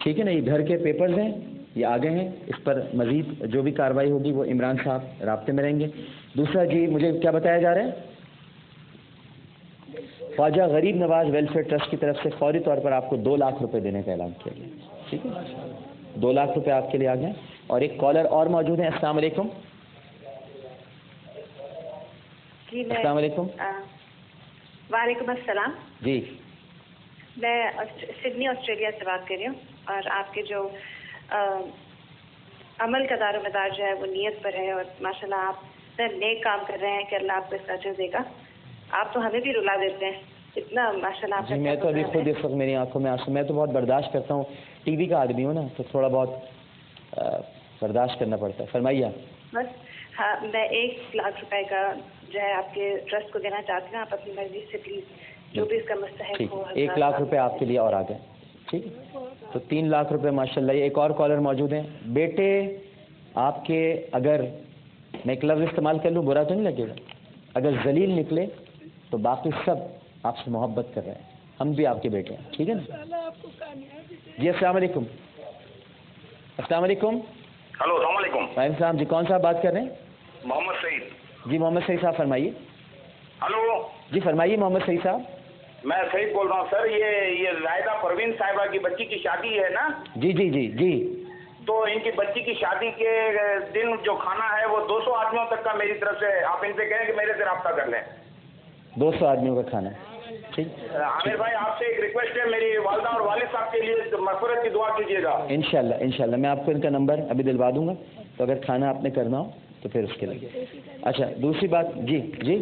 ٹھیک ہے نا. یہ گھر کے پیپرز ہیں, یہ آگے ہیں. اس پر مزید جو بھی کارروائی ہوگی وہ عمران صاحب رابطے میں رہیں گے. دوسرا جی مجھے کیا بتایا جا رہا ہے, خواجہ غریب نواز ویلفیئر ٹرسٹ کی طرف سے فوری طور پر آپ کو 2 لاکھ روپے دینے کا اعلان کیا گیا. ٹھیک ہے, 2 لاکھ روپے آپ کے لیے آ گئے. اور ایک کالر اور موجود ہیں. السلام علیکم. جی السلام علیکم. وعلیکم السلام. جی میں سڈنی آسٹریلیا سے بات کر رہی ہوں, اور آپ کے جو عمل کا دار و مدار جو ہے وہ نیت پر ہے, اور ماشاءاللہ آپ نیک کام کر رہے ہیں کہ اللہ آپ کو اس کا اجر دے گا. آپ تو ہمیں بھی رلا دیتے ہیں اتنا ماشاءاللہ آپ. جی میں تو ابھی خود اس وقت میری آنکھوں میں آنسو, میں تو بہت برداشت کرتا ہوں, ٹی وی کا آدمی ہوں نا, تو تھوڑا بہت برداشت کرنا پڑتا ہے. فرمائیے آپ. بس ہاں, میں 1 لاکھ روپے کا جو ہے آپ کے ٹرسٹ کو دینا چاہتی ہوں. آپ اپنی مرضی سے پلیز جو بھی اس کا مستحق ہو. 1 لاکھ روپے آپ کے لیے اور آ گئے. ٹھیک ہے, تو 3 لاکھ روپے ماشاء اللہ. ایک اور کالر موجود ہیں. بیٹے آپ کے اگر میں ایک لفظ استعمال کر لوں برا تو نہیں لگے گا, اگر ذلیل نکلے تو باقی سب آپ سے محبت کر رہے ہیں. ہم بھی آپ کے بیٹے ہیں. ٹھیک ہے نا. جی السلام علیکم. السلام علیکم. ہلو السلام علیکم. وعلیکم السلام. جی کون صاحب بات کر رہے ہیں؟ محمد سعید. جی محمد سعید صاحب فرمائیے. ہلو جی فرمائیے محمد سعید صاحب. میں سعید بول رہا ہوں سر. یہ زاہدہ پروین صاحبہ کی بچی کی شادی ہے نا؟ جی جی جی جی. تو ان کی بچی کی شادی کے دن جو کھانا ہے وہ 200 آدمیوں تک کا میری طرف سے, آپ ان سے کہیں کہ میرے سے رابطہ کر لیں. 200 آدمیوں کا کھانا. ٹھیک. عامر بھائی آپ سے ایک ریکویسٹ ہے, میری والدہ اور والد صاحب کے لیے مغفرت کی دعا کیجیے گا. انشاءاللہ انشاءاللہ میں آپ کو ان کا نمبر ابھی دلوا دوں گا, تو اگر کھانا آپ نے کرنا ہو تو پھر اس کے لیے. اچھا دوسری بات. جی جی.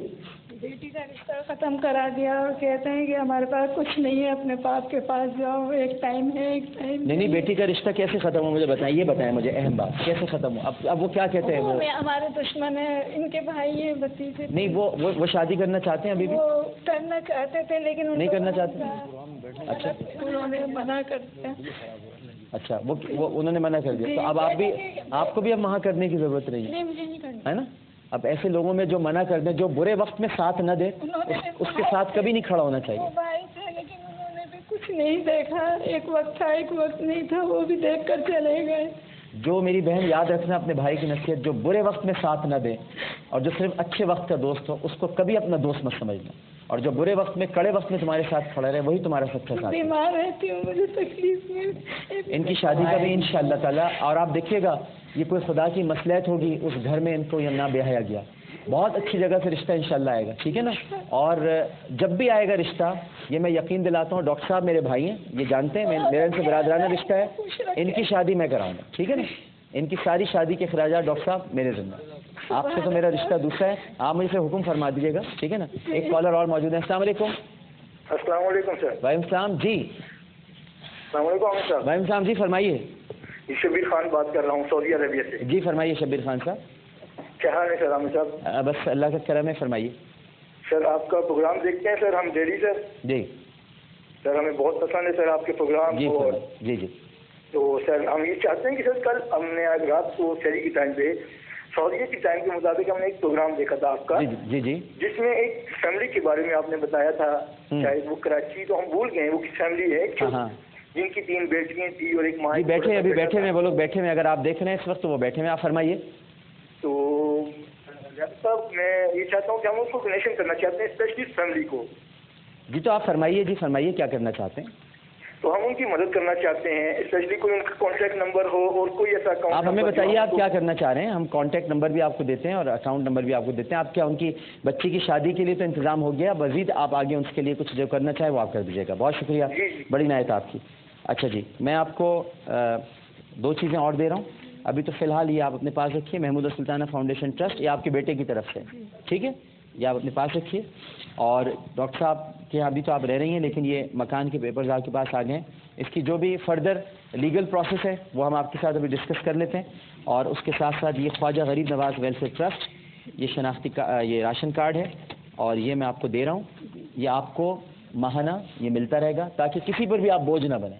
بیٹی کا رشتہ ختم کرا دیا اور کہتے ہیں کہ ہمارے پاس کچھ نہیں ہے, اپنے باپ کے پاس جاؤ, ایک ٹائم ہے ایک ٹائم نہیں. بیٹی کا رشتہ کیسے ختم ہو مجھے بتائیں, یہ بتائیں مجھے اہم بات, کیسے ختم ہو؟ اب وہ کیا کہتے ہیں؟ وہ ہمارے دشمن ہیں, ان کے بھائی ہیں, بھتیجے. نہیں وہ شادی کرنا چاہتے ہیں ابھی بھی؟ وہ کرنا چاہتے تھے لیکن نہیں کرنا چاہتے. اچھا انہوں نے منع کر دیا. اچھا وہ انہوں نے منع کر دیا, تو اب آپ کو بھی اب وہاں کرنے کی ضرورت نہیں نہیں, مجھے نہیں کرنا ہے نا. اب ایسے لوگوں میں جو منع کر دیں, جو برے وقت میں ساتھ نہ دے, اس کے ساتھ کبھی نہیں کھڑا ہونا چاہیے. بھائی تھے لیکن انہوں نے بھی کچھ نہیں دیکھا. ایک وقت تھا ایک وقت نہیں تھا, وہ بھی دیکھ کر چلے گئے. جو میری بہن یاد رکھنا اپنے بھائی کی نصیحت, جو برے وقت میں ساتھ نہ دے اور جو صرف اچھے وقت کا دوست ہو, اس کو کبھی اپنا دوست مت سمجھنا, اور جو برے وقت میں کڑے وقت میں تمہارے ساتھ کھڑا رہے وہی تمہارا سچا ساتھ. بیمار رہتی ہوں, مجھے تکلیف میں. ان کی شادی کا بھی انشاءاللہ تعالیٰ, اور آپ دیکھیے گا یہ کوئی خدا کی مصلحت ہوگی, اس گھر میں ان کو یہ نہ بیایا گیا, بہت اچھی جگہ سے رشتہ انشاءاللہ آئے گا. ٹھیک ہے نا. اور جب بھی آئے گا رشتہ, یہ میں یقین دلاتا ہوں, ڈاکٹر صاحب میرے بھائی ہیں, یہ جانتے ہیں میرا ان سے برادرانہ رشتہ ہے, ان کی شادی میں کراؤں گا. ٹھیک ہے نا. ان کی ساری شادی کے اخراجات ڈاکٹر صاحب میرے ذمہ. آپ سے تو میرا رشتہ دوسرا ہے, آپ مجھ سے حکم فرما دیجیے گا. ٹھیک ہے نا. ایک کالر اور موجود ہے. السلام علیکم. السلام علیکم سر. وعلیکم السلام. جی السلام علیکم عامر صاحب. وعلیکم السلام. جی فرمائیے. شبیر خان بات کر رہا ہوں سعودی عربیہ سے. جی فرمائیے شبیر خان صاحب. کیا حال ہے سر عامر صاحب؟ بس اللہ کا کرم ہے. فرمائیے سر. آپ کا پروگرام دیکھتے ہیں سر, ہم ڈیلی سر. جی سر ہمیں بہت پسند ہے سر آپ کے پروگرام. جی جی جی. تو سر ہم یہ چاہتے ہیں کہ سر کل ہم نے آج رات کو شہری کی ٹائم پہ سعودیہ کی ٹائم کے مطابق ہم نے ایک پروگرام دیکھا تھا آپ کا. جی جی. جس میں ایک فیملی کے بارے میں آپ نے بتایا تھا, شاید وہ کراچی, تو ہم بھول گئے وہ کس فیملی ہے, جن کی 3 بیٹیاں تھی اور ایک ماں. بیٹھے ابھی بیٹھے ہوئے وہ لوگ, بیٹھے ہوئے, اگر آپ دیکھ رہے ہیں اس وقت تو وہ بیٹھے ہوئے. آپ فرمائیے. تو صاحب میں یہ چاہتا ہوں کہ ہم اس کو کنیکشن کرنا چاہتے ہیں اسپیشلی فیملی کو. جی تو آپ فرمائیے. جی فرمائیے کیا کرنا چاہتے ہیں. تو ہم ان کی مدد کرنا چاہتے ہیں, اسپیشلی کوئی ان کا کانٹیکٹ نمبر ہو اور کوئی ایسا اکاؤنٹ. آپ ہمیں بتائیے آپ کیا کرنا چاہ رہے ہیں. ہم کانٹیکٹ نمبر بھی آپ کو دیتے ہیں اور اکاؤنٹ نمبر بھی آپ کو دیتے ہیں. آپ کیا ان کی بچی کی شادی کے لیے تو انتظام ہو گیا, مزید آپ آگے اس کے لیے کچھ جو کرنا چاہے وہ آپ کر دیجیے گا. بہت شکریہ, بڑی عنایت آپ کی. اچھا جی, میں آپ کو 2 چیزیں اور دے رہا ہوں. ابھی تو فی الحال یہ آپ اپنے پاس رکھیے, محمود السلطانہ فاؤنڈیشن ٹرسٹ, یہ آپ کے بیٹے کی طرف سے. ٹھیک ہے, یہ آپ اپنے پاس رکھیے. اور ڈاکٹر صاحب کے یہاں ابھی تو آپ رہ رہی ہیں, لیکن یہ مکان کے پیپرز آپ کے پاس آ گئے ہیں. اس کی جو بھی فردر لیگل پروسیس ہے وہ ہم آپ کے ساتھ ابھی ڈسکس کر لیتے ہیں. اور اس کے ساتھ ساتھ یہ خواجہ غریب نواز ویلفیئر ٹرسٹ, یہ شناختی یہ راشن کارڈ ہے, اور یہ میں آپ کو دے رہا ہوں. یہ آپ کو ماہانہ یہ ملتا رہے گا, تاکہ کسی پر بھی آپ بوجھ نہ بنیں.